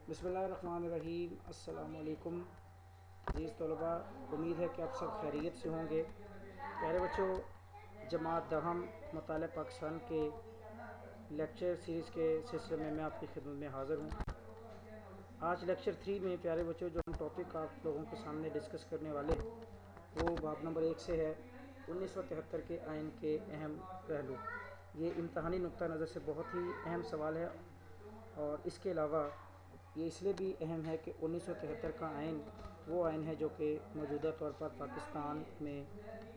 بسم اللہ الرحمن الرحیم۔ السلام علیکم عزیز طلباء، امید ہے کہ آپ سب خیریت سے ہوں گے۔ پیارے بچوں، جماعت دہم مطالعہ پاکستان کے لیکچر سیریز کے سلسلے میں آپ کی خدمت میں حاضر ہوں۔ آج لیکچر 3 میں پیارے بچوں جو ہم ٹاپک آپ لوگوں کے سامنے ڈسکس کرنے والے ہیں وہ باب نمبر 1 سے ہے 1973 کے آئین کے اہم پہلو۔ یہ امتحانی نقطہ نظر سے بہت ہی اہم سوال ہے، اور اس کے علاوہ یہ اس لیے بھی اہم ہے کہ 1973 کا آئین وہ آئین ہے جو کہ موجودہ طور پر پاکستان میں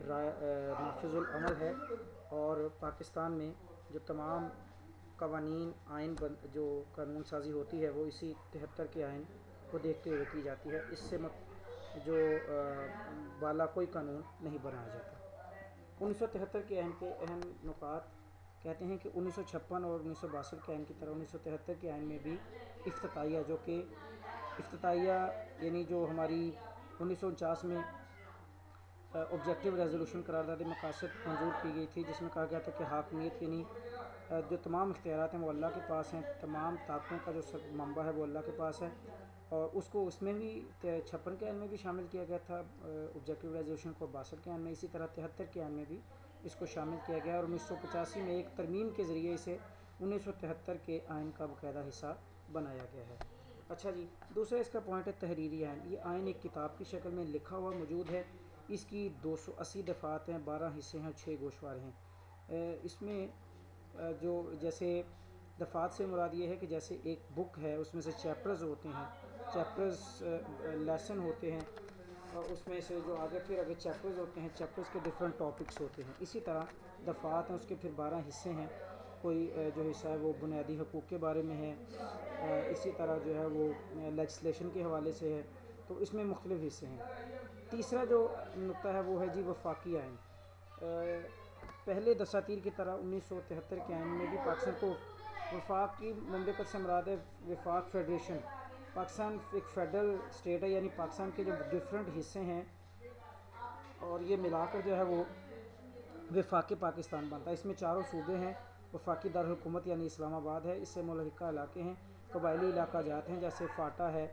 نافذ العمل ہے، اور پاکستان میں جو تمام قوانین آئین جو قانون سازی ہوتی ہے وہ اسی 73 کے آئین کو دیکھتے ہوئے کی جاتی ہے۔ اس سے جو بالا کوئی قانون نہیں بنایا جاتا۔ 1973 کے آئین کے اہم نکات کہتے ہیں کہ 1956 اور 1962 کے آئین کی طرح 1973 کے آئین میں بھی افتتاحیہ یعنی جو ہماری 1949 میں آبجیکٹیو ریزولوشن قرارداد مقاصد منظور کی گئی تھی، جس میں کہا گیا تھا کہ حاکمیت یعنی جو تمام اختیارات ہیں وہ اللہ کے پاس ہیں، تمام طاقتوں کا جو منبع ہے وہ اللہ کے پاس ہے، اور اس میں بھی 56 کے آئین میں بھی شامل کیا گیا تھا آبجیکٹیو ریزولوشن کو، 62 کے آئین میں، اسی طرح 73 کے آئین میں بھی اس کو شامل کیا گیا، اور 1985 میں ایک ترمیم کے ذریعے اسے 1973 کے آئین کا باقاعدہ حصہ بنایا گیا ہے۔ اچھا جی، دوسرا اس کا پوائنٹ ہے تحریری آئین۔ یہ آئین ایک کتاب کی شکل میں لکھا ہوا موجود ہے۔ اس کی 280 دفعات ہیں، 12 حصے ہیں، 6 گوشوار ہیں۔ اس میں جو جیسے دفعات سے مراد یہ ہے کہ جیسے ایک بک ہے، اس میں سے چیپٹرز ہوتے ہیں، لیسن ہوتے ہیں، اور اس میں سے جو آگے چیپٹرز ہوتے ہیں، چیپٹرز کے ڈفرینٹ ٹاپکس ہوتے ہیں۔ اسی طرح دفعات ہیں، اس کے پھر 12 حصے ہیں۔ کوئی جو حصہ ہے وہ بنیادی حقوق کے بارے میں ہے، اسی طرح جو ہے وہ لیجسلیشن کے حوالے سے ہے، تو اس میں مختلف حصے ہیں۔ تیسرا جو نقطہ ہے وہ ہے جی وفاقی آئین۔ پہلے دساتیر کی طرح 1973 کے آئین میں بھی پاکستان کو وفاق کی مملکت سے مراد ہے وفاق فیڈریشن۔ پاکستان ایک فیڈرل اسٹیٹ ہے، یعنی پاکستان کے جو ڈفرینٹ حصے ہیں اور یہ ملا کر جو ہے وہ وفاقی پاکستان بنتا ہے۔ اس میں 4 صوبے ہیں، وفاقی دارالحکومت یعنی اسلام آباد ہے، اس سے ملحقہ علاقے ہیں، قبائلی علاقہ جات ہیں جیسے فاٹا ہے،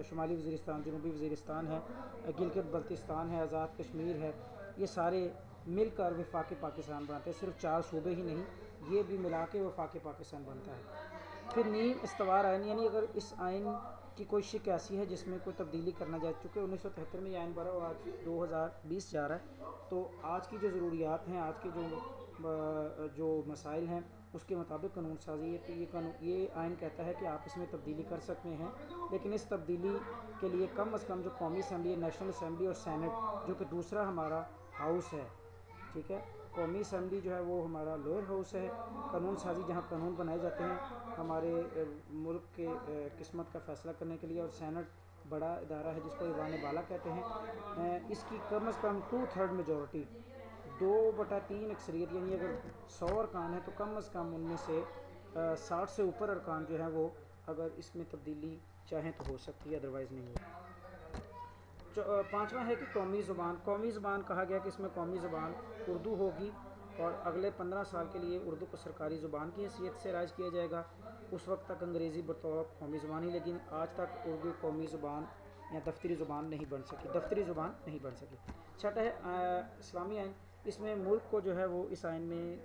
شمالی وزیرستان، جنوبی وزیرستان ہے، گلگت بلتستان ہے، آزاد کشمیر ہے، یہ سارے مل کر وفاقی پاکستان بناتے ہیں۔ صرف 4 صوبے ہی نہیں، یہ بھی ملا کے وفاقی پاکستان بنتا ہے۔ پھر نیم استوار آئین، یعنی اگر اس آئین کی کوئی شق ایسی ہے جس میں کوئی تبدیلی کرنا جائے، چونکہ 1973 میں یہ آئین بنا اور آج 2020 جا رہا ہے، تو آج کی جو ضروریات ہیں، آج کے جو مسائل ہیں اس کے مطابق قانون سازی ہے، تو یہ آئین کہتا ہے کہ آپ اس میں تبدیلی کر سکتے ہیں، لیکن اس تبدیلی کے لیے کم از کم جو قومی اسمبلی ہے، نیشنل اسمبلی اور سینٹ جو کہ دوسرا ہمارا ہاؤس ہے، ٹھیک ہے، قومی اسمبلی جو ہے وہ ہمارا لوئر ہاؤس ہے، قانون سازی جہاں قانون بنائے جاتے ہیں ہمارے ملک کے قسمت کا فیصلہ کرنے کے لیے، اور سینٹ بڑا ادارہ ہے جس کو ایوان بالا کہتے ہیں۔ اس کی کم از کم 2/3 میجورٹی، 2/3 اکثریت، یعنی اگر 100 ارکان ہیں تو کم از کم ان میں سے 60 سے اوپر ارکان جو ہیں وہ اگر اس میں تبدیلی چاہیں تو ہو سکتی ہے، ادروائز نہیں ہے۔ پانچواں ہے کہ قومی زبان۔ قومی زبان کہا گیا کہ اس میں قومی زبان اردو ہوگی، اور اگلے 15 سال کے لیے اردو کو سرکاری زبان کی حیثیت سے رائج کیا جائے گا۔ اس وقت تک انگریزی بطور قومی زبان ہی، لیکن آج تک اردو قومی زبان یا دفتری زبان نہیں بن سکی۔ چھٹا ہے اسلامی آئین۔ اس میں ملک کو جو ہے وہ اس آئین میں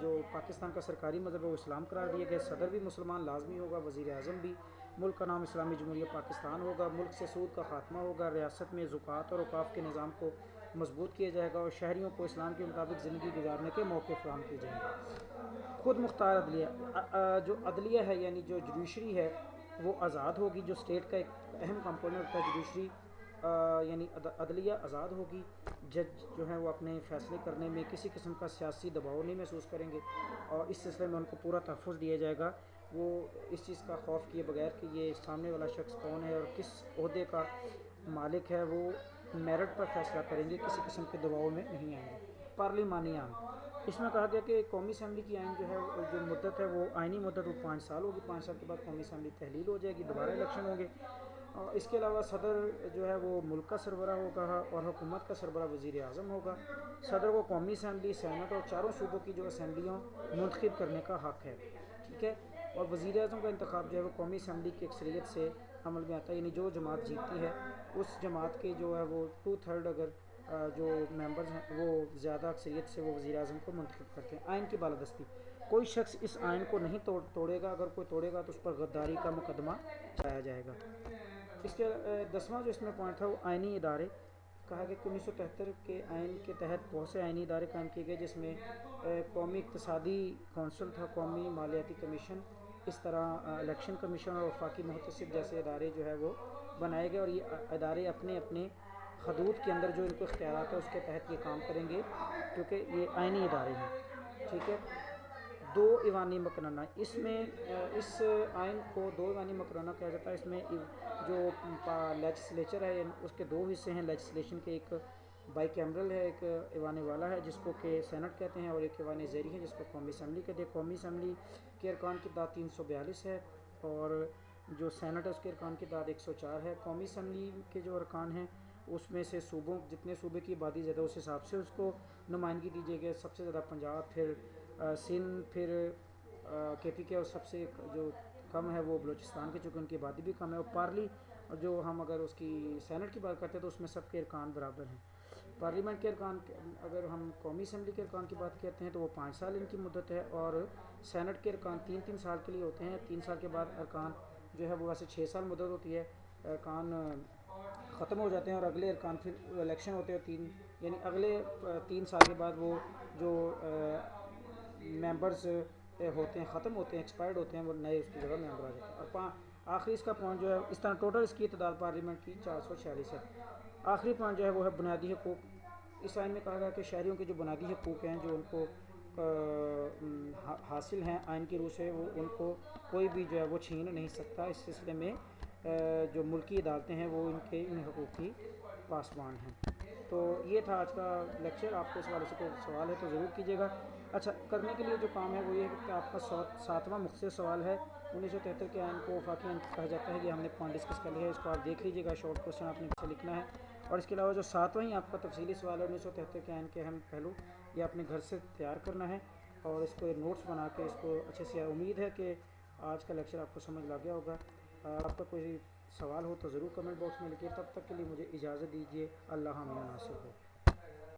جو پاکستان کا سرکاری مذہب ہے وہ اسلام قرار دیا گیا، صدر بھی مسلمان لازمی ہوگا، وزیر اعظم بھی، ملک کا نام اسلامی جمہوریہ پاکستان ہوگا، ملک سے سود کا خاتمہ ہوگا، ریاست میں زکوٰۃ اور اوقاف کے نظام کو مضبوط کیا جائے گا، اور شہریوں کو اسلام کے مطابق زندگی گزارنے کے موقع فراہم کیے جائیں گے۔ خود مختار عدلیہ۔ جو عدلیہ ہے یعنی جو جوڈیشری ہے وہ آزاد ہوگی، جو اسٹیٹ کا ایک اہم کمپوننٹ ہوتا ہے جوڈیشری، یعنی عدلیہ آزاد ہوگی، جج جو ہیں وہ اپنے فیصلے کرنے میں کسی قسم کا سیاسی دباؤ نہیں محسوس کریں گے، اور اس سلسلے میں ان کو پورا تحفظ دیا جائے گا، وہ اس چیز کا خوف کیے بغیر کہ یہ سامنے والا شخص کون ہے اور کس عہدے کا مالک ہے، وہ میرٹ پر فیصلہ کریں گے، کسی قسم کے دباؤ میں نہیں آئیں گے۔ پارلیمانی عام۔ اس میں کہا گیا کہ قومی اسمبلی کی آئین جو ہے جو مدت ہے وہ آئینی مدت وہ 5 سال ہوگی، 5 سال کے بعد قومی اسمبلی تحلیل ہو جائے گی، دوبارہ الیکشن ہوں گے، اور اس کے علاوہ صدر جو ہے وہ ملک کا سربراہ ہوگا، اور حکومت کا سربراہ وزیر اعظم ہوگا۔ صدر کو قومی اسمبلی، سینٹ اور 4 صوبوں کی جو اسمبلیوں منتخب کرنے کا حق ہے۔ ٹھیک ہے. اور وزیر اعظم کا انتخاب جو ہے وہ قومی اسمبلی کی اکثریت سے عمل میں آتا ہے، یعنی جو جماعت جیتتی ہے اس جماعت کے جو ہے وہ 2/3 اگر جو ممبرز ہیں وہ زیادہ اکثریت سے وہ وزیر اعظم کو منتخب کرتے ہیں. آئین کی بالادستی، کوئی شخص اس آئین کو نہیں توڑے گا، اگر کوئی توڑے گا تو اس پر غداری کا مقدمہ چلایا جائے گا. اس کے 10واں جو اس میں پوائنٹ تھا وہ آئینی ادارے. کہا گیا کہ 1973 کے آئین کے تحت بہت سے آئینی ادارے قائم کیے گئے، جس میں قومی اقتصادی کونسل تھا، قومی مالیاتی کمیشن، اس طرح الیکشن کمیشن اور وفاقی محتسب جیسے ادارے جو ہے وہ بنائے گئے. اور یہ ادارے اپنے اپنے حدود کے اندر جو ان کو اختیارات ہے اس کے تحت یہ کام کریں گے، کیونکہ یہ آئینی ادارے ہیں. ٹھیک ہے. 2 ایوانی مقننہ، اس میں اس آئین کو 2 ایوانی مقننہ کہا جاتا ہے. اس میں جو لیجسلیچر ہے اس کے 2 حصے ہیں لیجسلیشن کے، ایک بائی کیمرل ہے، ایک ایوان والا ہے جس کو کہ سینٹ کہتے ہیں، اور ایک ایوان زیری ہے جس کو قومی اسمبلی کہتے ہیں. قومی اسمبلی کے ارکان کی تعداد 342 ہے اور جو سینٹ ہے اس کے ارکان کی تعداد 104 ہے. قومی اسمبلی کے جو ارکان ہیں اس میں سے صوبوں، جتنے صوبے کی آبادی زیادہ اس حساب سے اس کو نمائندگی دیجیے گئے. سب سے زیادہ پنجاب، پھر سندھ، پھر کے پی کے، اور سب سے جو کم ہے وہ بلوچستان کے، چونکہ ان کی آبادی بھی کم ہے. اور پارلی جو ہم اگر اس کی سینٹ کی بات کرتے ہیں تو اس میں سب کے ارکان برابر ہیں. پارلیمنٹ کے ارکان، اگر ہم قومی اسمبلی کے ارکان کی بات کرتے ہیں تو وہ 5 سال ان کی مدت ہے، اور سینٹ کے ارکان 3 سال کے لیے ہوتے ہیں. 3 سال کے بعد ارکان جو ہے وہ ویسے 6 سال مدت ہوتی ہے، ارکان ختم ہو جاتے ہیں، اور اگلے ارکان پھر الیکشن ہوتے ہیں یعنی اگلے 3 سال کے بعد وہ جو ممبرز ہوتے ہیں ختم ہوتے ہیں، ایکسپائرڈ ہوتے ہیں، وہ نئے اس کی جگہ ممبر آ جاتے ہیں. اور آخری اس کا پوائنٹ جو ہے، اس طرح ٹوٹل اس کی تعداد پارلیمنٹ کی 446 ہے. آخری پوائنٹ جو ہے وہ ہے بنیادی حقوق. اس آئین میں کہا گیا کہ شہریوں کے جو بنیادی حقوق ہیں جو ان کو حاصل ہیں آئین کی روح سے، وہ ان کو کوئی بھی جو ہے وہ چھین نہیں سکتا. اس سلسلے میں جو ملکی عدالتیں ہیں وہ ان حقوق کی پاسبان ہیں. تو یہ تھا آج کا لیکچر. آپ کو اس والے سے کوئی سوال ہے تو ضرور کیجیے گا. اچھا، کرنے کے لیے جو کام ہے وہ یہ ہے کہ آپ کا 7واں مختصر سوال ہے. 1973 کے آئین کو وفاقی آئین کہا جاتا ہے. یہ ہم نے پوائنٹ ڈسکس کر لیا ہے، اس کو آپ دیکھ لیجیے گا. شارٹ کوسچن آپ نے کیسے لکھنا ہے. اور اس کے علاوہ جو 7واں ہی آپ کا تفصیلی سوال ہے 1973 کے آئین کے اہم پہلو، یہ اپنے گھر سے تیار کرنا ہے اور اس کو نوٹس بنا کے اس کو اچھے سے. امید ہے کہ آج کا لیکچر آپ کو سمجھ لگ گیا ہوگا. آپ کا کوئی سوال ہو تو ضرور کمنٹ باکس میں لکھیے. تب تک کے لیے مجھے اجازت دیجیے. اللہ حافظ.